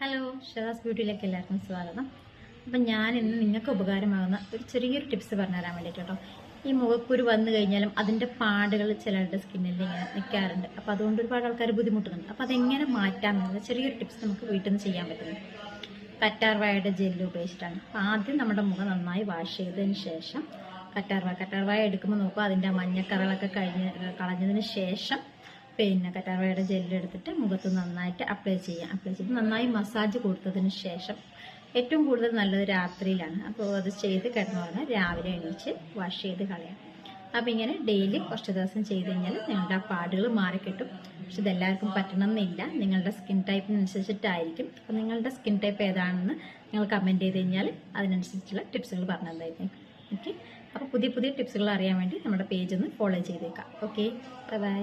Hello, Shaz ബ്യൂട്ടിയിലേക്ക് എല്ലാവർക്കും സ്വാഗതം. അപ്പം ഞാൻ ഇന്ന് നിങ്ങൾക്ക് ഉപകാരമാകുന്ന ഒരു ചെറിയൊരു ടിപ്സ് പറഞ്ഞുതരാൻ വേണ്ടിയിട്ട് കേട്ടോ. ഈ മുഖക്കുരു വന്നു കഴിഞ്ഞാലും അതിൻ്റെ പാടുകൾ ചിലരുടെ സ്കിന്നിൽ ഇങ്ങനെ നിൽക്കാറുണ്ട്. അപ്പോൾ അതുകൊണ്ട് ഒരുപാട് ആൾക്കാർ ബുദ്ധിമുട്ടുന്നുണ്ട്. അപ്പോൾ അതെങ്ങനെ മാറ്റാമെന്നുള്ള ചെറിയൊരു ടിപ്സ് നമുക്ക് വീട്ടിൽ നിന്ന് ചെയ്യാൻ പറ്റുന്നു. കറ്റാർവാഴയുടെ ജെല്ല് ഉപയോഗിച്ചിട്ടാണ്. അപ്പോൾ ആദ്യം നമ്മുടെ മുഖം നന്നായി വാഷ് ചെയ്തതിന് ശേഷം കറ്റാർവാഴ എടുക്കുമ്പോൾ നോക്കുക, അതിൻ്റെ മഞ്ഞക്കറകളൊക്കെ കളഞ്ഞതിന് ശേഷം കറ്റാർവാഴയുടെ ജെല്ല് എടുത്തിട്ട് മുഖത്ത് നന്നായിട്ട് അപ്ലൈ ചെയ്ത് നന്നായി മസാജ് കൊടുത്തതിന് ശേഷം ഏറ്റവും കൂടുതൽ നല്ലത് രാത്രിയിലാണ്. അപ്പോൾ അത് ചെയ്ത് കിടന്നുറങ്ങാൻ രാവിലെ എണീച്ച് വാഷ് ചെയ്ത് കളയാം. അപ്പോൾ ഇങ്ങനെ ഡെയിലി കുറച്ച് ദിവസം ചെയ്ത് കഴിഞ്ഞാൽ നിങ്ങളുടെ ആ പാടുകൾ മാറിക്കിട്ടും. പക്ഷെ ഇതെല്ലാവർക്കും പറ്റണമെന്നില്ല, നിങ്ങളുടെ സ്കിൻ ടൈപ്പിനനുസരിച്ചിട്ടായിരിക്കും. അപ്പോൾ നിങ്ങളുടെ സ്കിൻ ടൈപ്പ് ഏതാണെന്ന് നിങ്ങൾ കമൻറ്റ് ചെയ്ത് കഴിഞ്ഞാൽ അതിനനുസരിച്ചുള്ള ടിപ്സുകൾ പറഞ്ഞു തന്നതായിരിക്കും. ഓക്കെ, അപ്പോൾ പുതിയ ടിപ്സുകൾ അറിയാൻ വേണ്ടി നമ്മുടെ പേജ് ഒന്ന് ഫോളോ ചെയ്തേക്കാം. Okay, by.